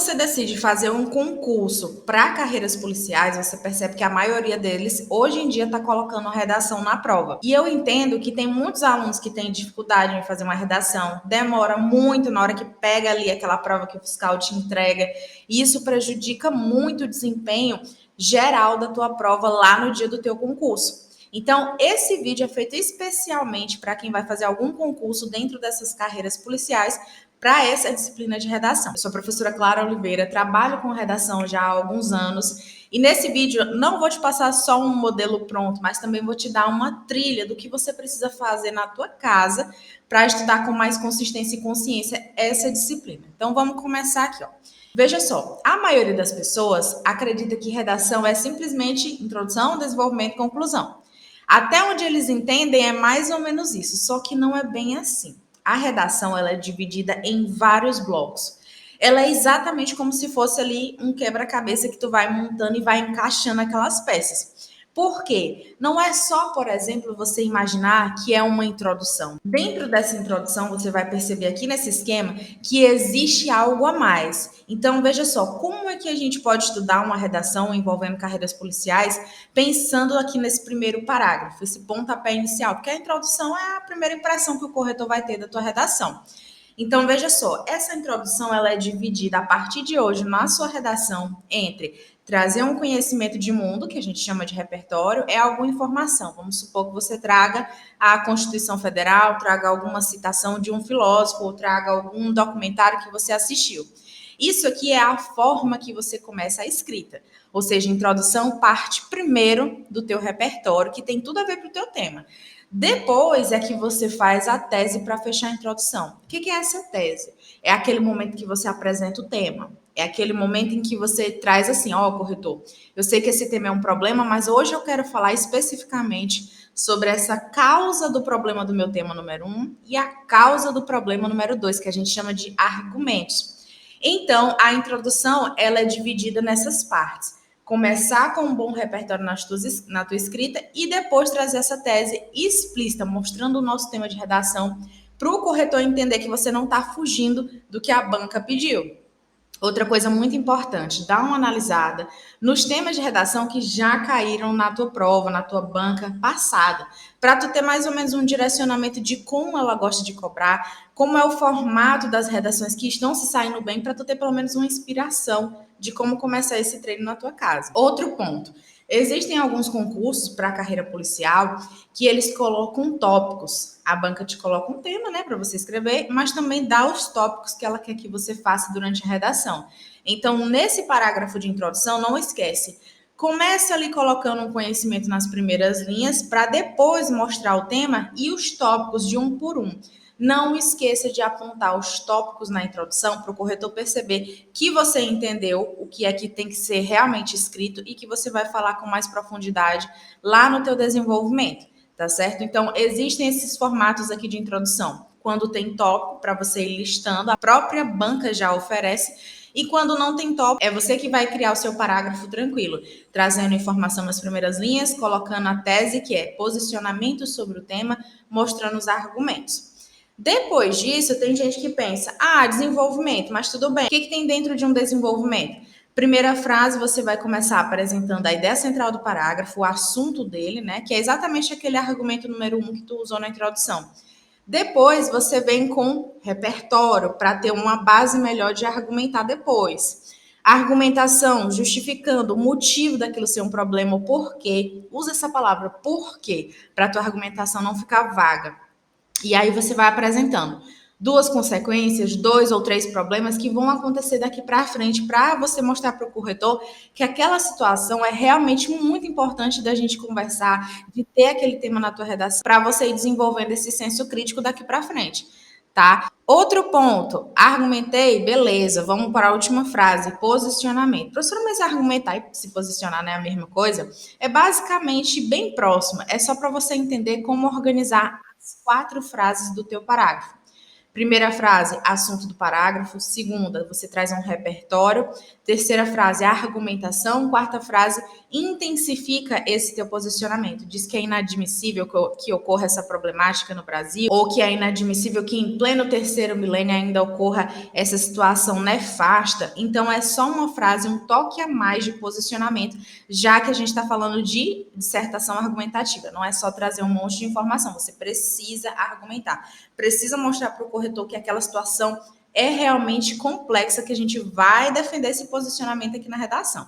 você decide fazer um concurso para carreiras policiais, você percebe que a maioria deles hoje em dia está colocando redação na prova. E eu entendo que tem muitos alunos que têm dificuldade em fazer uma redação, demora muito na hora que pega ali aquela prova que o fiscal te entrega, e isso prejudica muito o desempenho geral da tua prova lá no dia do teu concurso. Então, esse vídeo é feito especialmente para quem vai fazer algum concurso dentro dessas carreiras policiais, para essa disciplina de redação. Eu sou a professora Clara Oliveira, trabalho com redação já há alguns anos, e nesse vídeo não vou te passar só um modelo pronto, mas também vou te dar uma trilha do que você precisa fazer na tua casa para estudar com mais consistência e consciência essa disciplina. Então vamos começar aqui, ó. Veja só, a maioria das pessoas acredita que redação é simplesmente introdução, desenvolvimento e conclusão. Até onde eles entendem é mais ou menos isso, só que não é bem assim. A redação ela é dividida em vários blocos. Ela é exatamente como se fosse ali um quebra-cabeça que tu vai montando e vai encaixando aquelas peças. Por quê? Não é só, por exemplo, você imaginar que é uma introdução. Dentro dessa introdução, você vai perceber aqui nesse esquema que existe algo a mais. Então, veja só, como é que a gente pode estudar uma redação envolvendo carreiras policiais, pensando aqui nesse primeiro parágrafo, esse pontapé inicial, porque a introdução é a primeira impressão que o corretor vai ter da tua redação. Então, veja só, essa introdução ela é dividida a partir de hoje na sua redação entre trazer um conhecimento de mundo, que a gente chama de repertório, é alguma informação. Vamos supor que você traga a Constituição Federal, traga alguma citação de um filósofo, ou traga algum documentário que você assistiu. Isso aqui é a forma que você começa a escrita. Ou seja, a introdução parte primeiro do teu repertório, que tem tudo a ver com o teu tema. Depois é que você faz a tese para fechar a introdução. O que é essa tese? É aquele momento que você apresenta o tema. É aquele momento em que você traz assim, ó, corretor, eu sei que esse tema é um problema, mas hoje eu quero falar especificamente sobre essa causa do problema do meu tema número 1 e a causa do problema número 2, que a gente chama de argumentos. Então, a introdução, ela é dividida nessas partes. Começar com um bom repertório na tua escrita e depois trazer essa tese explícita, mostrando o nosso tema de redação para o corretor entender que você não está fugindo do que a banca pediu. Outra coisa muito importante, dá uma analisada nos temas de redação que já caíram na tua prova, na tua banca passada, para tu ter mais ou menos um direcionamento de como ela gosta de cobrar, como é o formato das redações que estão se saindo bem, para tu ter pelo menos uma inspiração de como começar esse treino na tua casa. Outro ponto, existem alguns concursos para a carreira policial que eles colocam tópicos. A banca te coloca um tema, né, para você escrever, mas também dá os tópicos que ela quer que você faça durante a redação. Então, nesse parágrafo de introdução, não esquece. Começa ali colocando um conhecimento nas primeiras linhas para depois mostrar o tema e os tópicos de um por um. Não esqueça de apontar os tópicos na introdução para o corretor perceber que você entendeu o que é que tem que ser realmente escrito e que você vai falar com mais profundidade lá no teu desenvolvimento, tá certo? Então, existem esses formatos aqui de introdução. Quando tem tópico, para você ir listando, a própria banca já oferece. E quando não tem tópico, é você que vai criar o seu parágrafo tranquilo, trazendo informação nas primeiras linhas, colocando a tese, que é posicionamento sobre o tema, mostrando os argumentos. Depois disso, tem gente que pensa, desenvolvimento, mas tudo bem. O que tem dentro de um desenvolvimento? Primeira frase, você vai começar apresentando a ideia central do parágrafo, o assunto dele, né? Que é exatamente aquele argumento número 1 que tu usou na introdução. Depois, você vem com repertório, para ter uma base melhor de argumentar depois. Argumentação, justificando o motivo daquilo ser um problema, o porquê. Usa essa palavra, porquê, para a tua argumentação não ficar vaga. E aí você vai apresentando duas consequências, dois ou três problemas que vão acontecer daqui para frente, para você mostrar para o corretor que aquela situação é realmente muito importante da gente conversar, de ter aquele tema na tua redação, para você ir desenvolvendo esse senso crítico daqui para frente, tá? Outro ponto, argumentei, beleza, vamos para a última frase, posicionamento. Professora, mas argumentar e se posicionar não é a mesma coisa? É basicamente bem próximo, é só para você entender como organizar as 4 frases do teu parágrafo. Primeira frase, assunto do parágrafo. Segunda, você traz um repertório. Terceira frase, argumentação. Quarta frase, intensifica esse teu posicionamento. Diz que é inadmissível que ocorra essa problemática no Brasil, ou que é inadmissível que em pleno terceiro milênio ainda ocorra essa situação nefasta. Então, é só uma frase, um toque a mais de posicionamento, já que a gente está falando de dissertação argumentativa. Não é só trazer um monte de informação, você precisa argumentar. Precisa mostrar para o corretor que aquela situação é realmente complexa, que a gente vai defender esse posicionamento aqui na redação.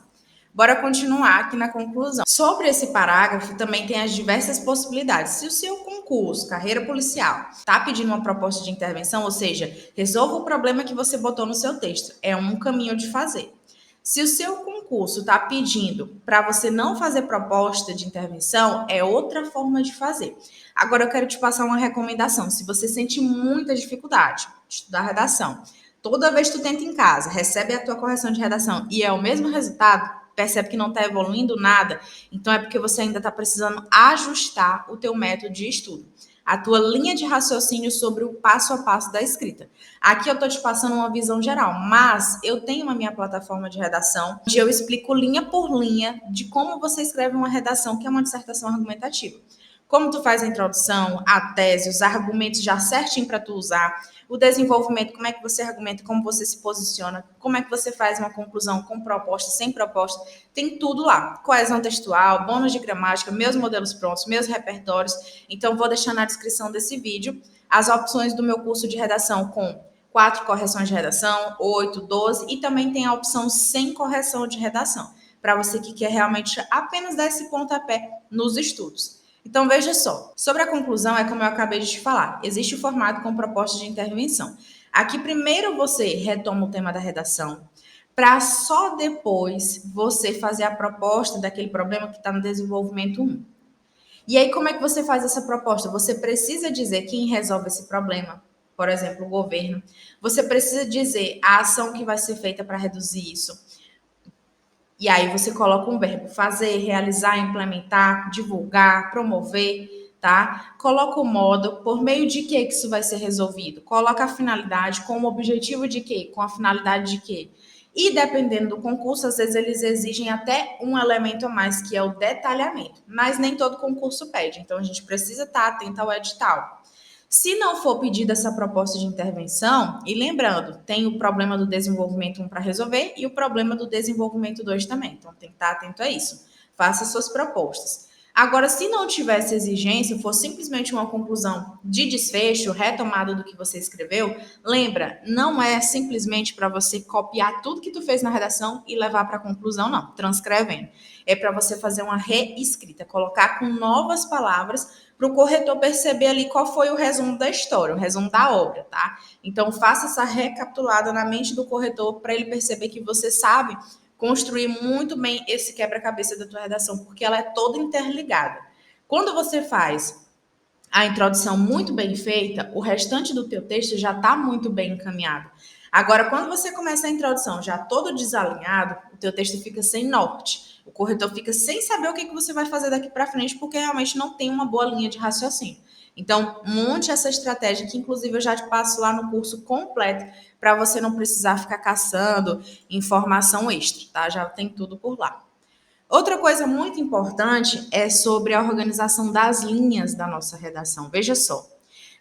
Bora continuar aqui na conclusão. Sobre esse parágrafo, também tem as diversas possibilidades. Se o seu concurso, carreira policial, está pedindo uma proposta de intervenção, ou seja, resolva o problema que você botou no seu texto, é um caminho de fazer. Se o seu concurso está pedindo para você não fazer proposta de intervenção, é outra forma de fazer. Agora eu quero te passar uma recomendação. Se você sente muita dificuldade de estudar redação, toda vez que tu tenta em casa, recebe a tua correção de redação e é o mesmo resultado, percebe que não está evoluindo nada, então é porque você ainda está precisando ajustar o teu método de estudo, a tua linha de raciocínio sobre o passo a passo da escrita. Aqui eu estou te passando uma visão geral, mas eu tenho na minha plataforma de redação, onde eu explico linha por linha de como você escreve uma redação, que é uma dissertação argumentativa. Como tu faz a introdução, a tese, os argumentos já certinho para tu usar, o desenvolvimento, como é que você argumenta, como você se posiciona, como é que você faz uma conclusão com proposta, sem proposta, tem tudo lá. Coesão textual, bônus de gramática, meus modelos prontos, meus repertórios. Então, vou deixar na descrição desse vídeo as opções do meu curso de redação com 4 correções de redação, 8, 12, e também tem a opção sem correção de redação, para você que quer realmente apenas dar esse pontapé nos estudos. Então, veja só, sobre a conclusão, é como eu acabei de te falar, existe o formato com proposta de intervenção. Aqui, primeiro você retoma o tema da redação, para só depois você fazer a proposta daquele problema que está no desenvolvimento 1. E aí, como é que você faz essa proposta? Você precisa dizer quem resolve esse problema, por exemplo, o governo. Você precisa dizer a ação que vai ser feita para reduzir isso. E aí você coloca um verbo fazer, realizar, implementar, divulgar, promover, tá? Coloca o modo, por meio de que isso vai ser resolvido. Coloca a finalidade, com o objetivo de quê? Com a finalidade de quê? E dependendo do concurso, às vezes eles exigem até um elemento a mais, que é o detalhamento. Mas nem todo concurso pede, então a gente precisa estar atento ao edital. Se não for pedida essa proposta de intervenção, e lembrando, tem o problema do desenvolvimento 1 para resolver e o problema do desenvolvimento 2 também. Então, tem que estar atento a isso. Faça suas propostas. Agora, se não tivesse exigência, for simplesmente uma conclusão de desfecho, retomada do que você escreveu, lembra, não é simplesmente para você copiar tudo que tu fez na redação e levar para a conclusão, não, transcrevendo. É para você fazer uma reescrita, colocar com novas palavras para o corretor perceber ali qual foi o resumo da história, o resumo da obra, tá? Então, faça essa recapitulada na mente do corretor para ele perceber que você sabe construir muito bem esse quebra-cabeça da tua redação, porque ela é toda interligada. Quando você faz a introdução muito bem feita, o restante do teu texto já está muito bem encaminhado. Agora, quando você começa a introdução já todo desalinhado, o teu texto fica sem norte. O corretor fica sem saber o que você vai fazer daqui para frente, porque realmente não tem uma boa linha de raciocínio. Então, monte essa estratégia, que inclusive eu já te passo lá no curso completo, para você não precisar ficar caçando informação extra, tá? Já tem tudo por lá. Outra coisa muito importante é sobre a organização das linhas da nossa redação. Veja só,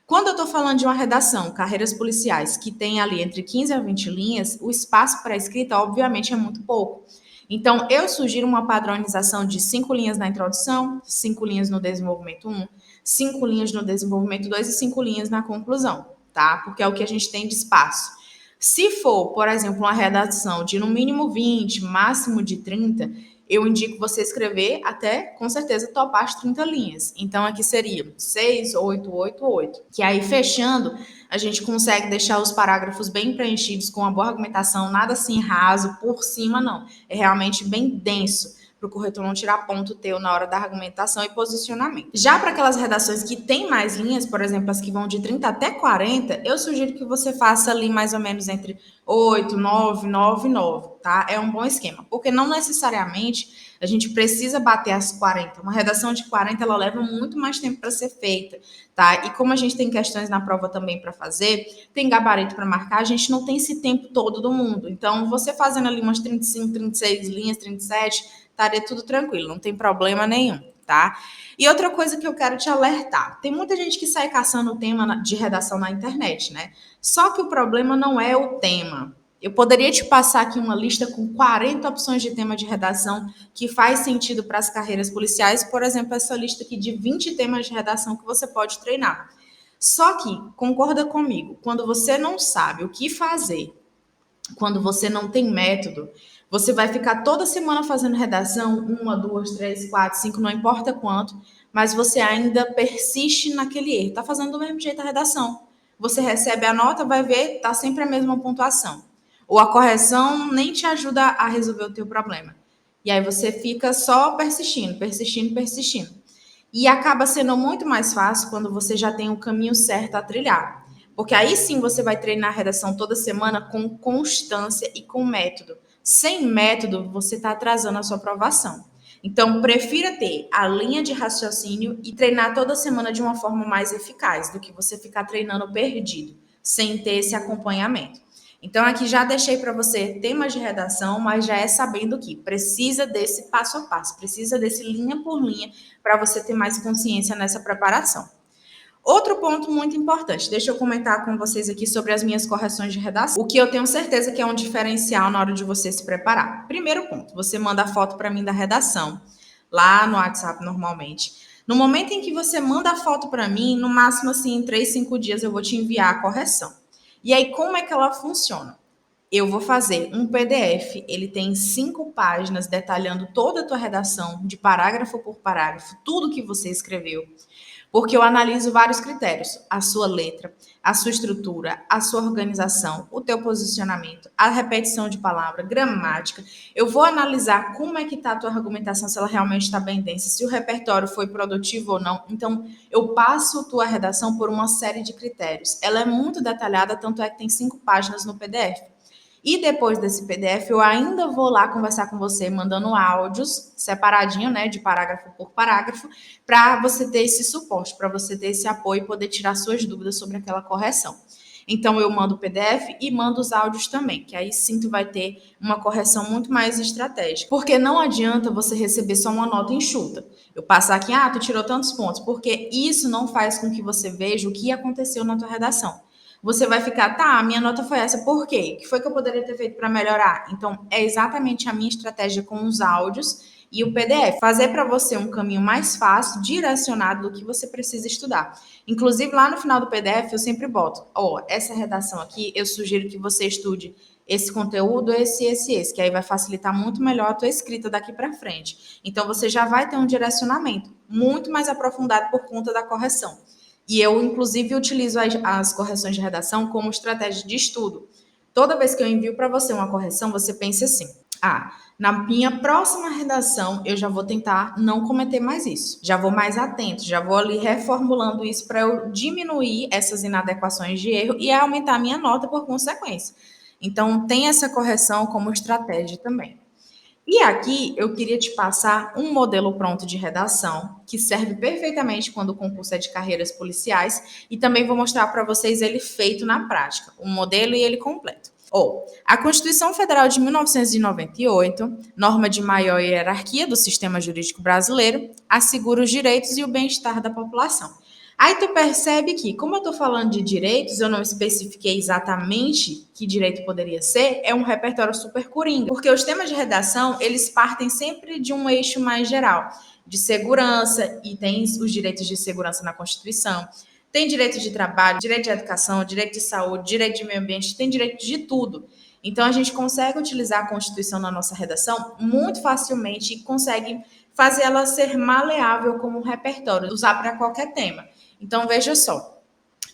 quando eu estou falando de uma redação, carreiras policiais, que tem ali entre 15 a 20 linhas, o espaço para escrita, obviamente, é muito pouco. Então, eu sugiro uma padronização de 5 linhas na introdução, 5 linhas no desenvolvimento 1, 5 linhas no desenvolvimento 2 e 5 linhas na conclusão, tá? Porque é o que a gente tem de espaço. Se for, por exemplo, uma redação de no mínimo 20, máximo de 30, eu indico você escrever até, com certeza, topar as 30 linhas. Então, aqui seria 6, 8, 8, 8. Que aí, fechando, a gente consegue deixar os parágrafos bem preenchidos, com uma boa argumentação, nada assim raso, por cima, não. É realmente bem denso, para o corretor não tirar ponto teu na hora da argumentação e posicionamento. Já para aquelas redações que tem mais linhas, por exemplo, as que vão de 30 até 40, eu sugiro que você faça ali mais ou menos entre 8, 9, 9, 9, tá? É um bom esquema, porque não necessariamente A gente precisa bater as 40. Uma redação de 40, ela leva muito mais tempo para ser feita, tá? E como a gente tem questões na prova também para fazer, tem gabarito para marcar, a gente não tem esse tempo todo do mundo. Então, você fazendo ali umas 35, 36 linhas, 37, estaria tudo tranquilo, não tem problema nenhum, tá? E outra coisa que eu quero te alertar, tem muita gente que sai caçando o tema de redação na internet, né? Só que o problema não é o tema. Eu poderia te passar aqui uma lista com 40 opções de tema de redação que faz sentido para as carreiras policiais, por exemplo, essa lista aqui de 20 temas de redação que você pode treinar. Só que, concorda comigo, quando você não sabe o que fazer, quando você não tem método, você vai ficar toda semana fazendo redação, uma, duas, três, quatro, cinco, não importa quanto, mas você ainda persiste naquele erro. Tá fazendo do mesmo jeito a redação. Você recebe a nota, vai ver, tá sempre a mesma pontuação. Ou a correção nem te ajuda a resolver o teu problema. E aí você fica só persistindo, persistindo, persistindo. E acaba sendo muito mais fácil quando você já tem o caminho certo a trilhar. Porque aí sim você vai treinar a redação toda semana com constância e com método. Sem método, você está atrasando a sua aprovação. Então, prefira ter a linha de raciocínio e treinar toda semana de uma forma mais eficaz do que você ficar treinando perdido, sem ter esse acompanhamento. Então, aqui já deixei para você temas de redação, mas já é sabendo que precisa desse passo a passo, precisa desse linha por linha para você ter mais consciência nessa preparação. Outro ponto muito importante, deixa eu comentar com vocês aqui sobre as minhas correções de redação, o que eu tenho certeza que é um diferencial na hora de você se preparar. Primeiro ponto, você manda a foto para mim da redação, lá no WhatsApp normalmente. No momento em que você manda a foto para mim, no máximo assim, em 3, 5 dias eu vou te enviar a correção. E aí, como é que ela funciona? Eu vou fazer um PDF, ele tem 5 páginas detalhando toda a tua redação, de parágrafo por parágrafo, tudo que você escreveu. Porque eu analiso vários critérios: a sua letra, a sua estrutura, a sua organização, o teu posicionamento, a repetição de palavra, gramática. Eu vou analisar como é que está a tua argumentação, se ela realmente está bem densa, se o repertório foi produtivo ou não. Então, eu passo tua redação por uma série de critérios. Ela é muito detalhada, tanto é que tem 5 páginas no PDF. E depois desse PDF, eu ainda vou lá conversar com você, mandando áudios separadinho, né, de parágrafo por parágrafo, para você ter esse suporte, para você ter esse apoio e poder tirar suas dúvidas sobre aquela correção. Então, eu mando o PDF e mando os áudios também, que aí sim tu vai ter uma correção muito mais estratégica. Porque não adianta você receber só uma nota enxuta. Eu passar aqui, tu tirou tantos pontos, porque isso não faz com que você veja o que aconteceu na tua redação. Você vai ficar, tá, a minha nota foi essa, por quê? O que foi que eu poderia ter feito para melhorar? Então, é exatamente a minha estratégia com os áudios e o PDF. Fazer para você um caminho mais fácil, direcionado do que você precisa estudar. Inclusive, lá no final do PDF, eu sempre boto, essa redação aqui, eu sugiro que você estude esse conteúdo, esse, que aí vai facilitar muito melhor a tua escrita daqui para frente. Então, você já vai ter um direcionamento muito mais aprofundado por conta da correção. E eu, inclusive, utilizo as correções de redação como estratégia de estudo. Toda vez que eu envio para você uma correção, você pense assim: na minha próxima redação, eu já vou tentar não cometer mais isso. Já vou mais atento, já vou ali reformulando isso para eu diminuir essas inadequações de erro e aumentar a minha nota por consequência. Então, tem essa correção como estratégia também. E aqui eu queria te passar um modelo pronto de redação que serve perfeitamente quando o concurso é de carreiras policiais e também vou mostrar para vocês ele feito na prática, o modelo e ele completo. A Constituição Federal de 1998, norma de maior hierarquia do sistema jurídico brasileiro, assegura os direitos e o bem-estar da população. Aí tu percebe que, como eu estou falando de direitos, eu não especifiquei exatamente que direito poderia ser, é um repertório super coringa, porque os temas de redação, eles partem sempre de um eixo mais geral, de segurança, e tem os direitos de segurança na Constituição, tem direito de trabalho, direito de educação, direito de saúde, direito de meio ambiente, tem direito de tudo. Então, a gente consegue utilizar a Constituição na nossa redação muito facilmente e consegue fazer ela ser maleável como um repertório, usar para qualquer tema. Então, veja só.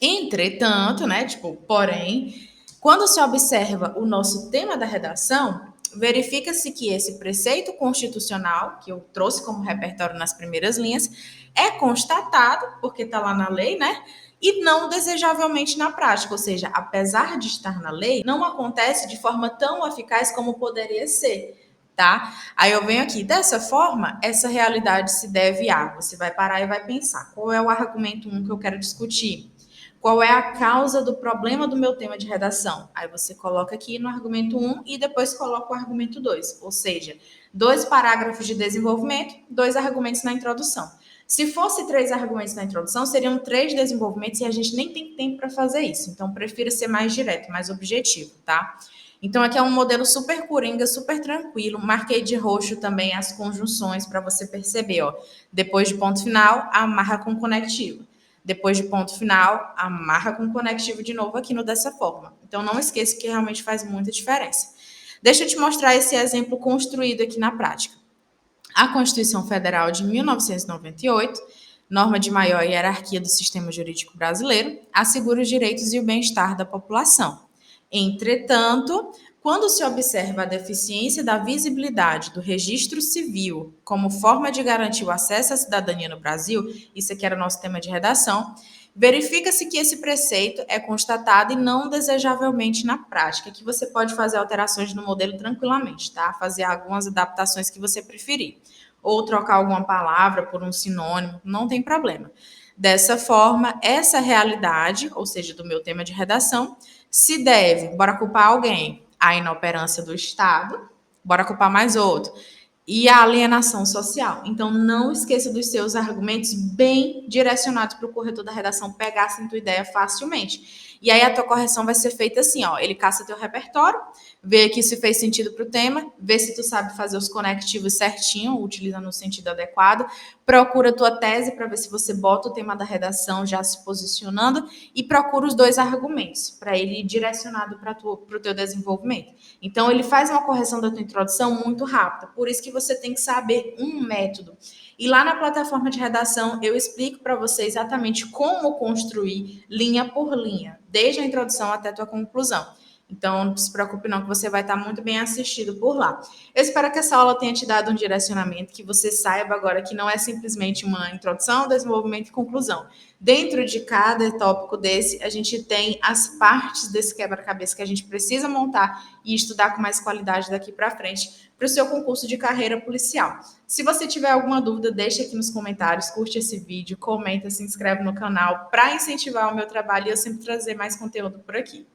Entretanto, né, porém, quando se observa o nosso tema da redação, verifica-se que esse preceito constitucional, que eu trouxe como repertório nas primeiras linhas, é constatado, porque está lá na lei, né? E não desejavelmente na prática, ou seja, apesar de estar na lei, não acontece de forma tão eficaz como poderia ser. tá? Aí eu venho aqui, dessa forma, essa realidade se deve a. Você vai parar e vai pensar, qual é o argumento 1 que eu quero discutir? Qual é a causa do problema do meu tema de redação? Aí você coloca aqui no argumento 1 e depois coloca o argumento 2, ou seja, 2 parágrafos de desenvolvimento, 2 argumentos na introdução. Se fosse 3 argumentos na introdução, seriam 3 desenvolvimentos e a gente nem tem tempo para fazer isso. Então, prefiro ser mais direto, mais objetivo, tá? Então, aqui é um modelo super coringa, super tranquilo. Marquei de roxo também as conjunções para você perceber, ó. Depois de ponto final, amarra com conectivo. Depois de ponto final, amarra com conectivo de novo aqui no dessa forma. Então, não esqueça que realmente faz muita diferença. Deixa eu te mostrar esse exemplo construído aqui na prática. A Constituição Federal de 1998, norma de maior hierarquia do sistema jurídico brasileiro, assegura os direitos e o bem-estar da população. Entretanto, quando se observa a deficiência da visibilidade do registro civil como forma de garantir o acesso à cidadania no Brasil, isso aqui era o nosso tema de redação, verifica-se que esse preceito é constatado e não desejavelmente na prática, que você pode fazer alterações no modelo tranquilamente, tá? Fazer algumas adaptações que você preferir. Ou trocar alguma palavra por um sinônimo, não tem problema. Dessa forma, essa realidade, ou seja, do meu tema de redação, se deve, bora culpar alguém, a inoperância do Estado, bora culpar mais outro, e a alienação social. Então, não esqueça dos seus argumentos bem direcionados para o corretor da redação pegar essa tua ideia facilmente. E aí a tua correção vai ser feita assim, ó, ele caça teu repertório, vê aqui se fez sentido para o tema, vê se tu sabe fazer os conectivos certinho, utilizando o sentido adequado, procura a tua tese para ver se você bota o tema da redação já se posicionando e procura os 2 argumentos para ele ir direcionado para o teu desenvolvimento. Então, ele faz uma correção da tua introdução muito rápida, por isso que você tem que saber um método. E lá na plataforma de redação, eu explico para você exatamente como construir linha por linha, desde a introdução até a tua conclusão. Então, não se preocupe não, que você vai estar muito bem assistido por lá. Eu espero que essa aula tenha te dado um direcionamento, que você saiba agora que não é simplesmente uma introdução, desenvolvimento e conclusão. Dentro de cada tópico desse, a gente tem as partes desse quebra-cabeça que a gente precisa montar e estudar com mais qualidade daqui para frente para o seu concurso de carreira policial. Se você tiver alguma dúvida, deixa aqui nos comentários, curte esse vídeo, comenta, se inscreve no canal para incentivar o meu trabalho e eu sempre trazer mais conteúdo por aqui.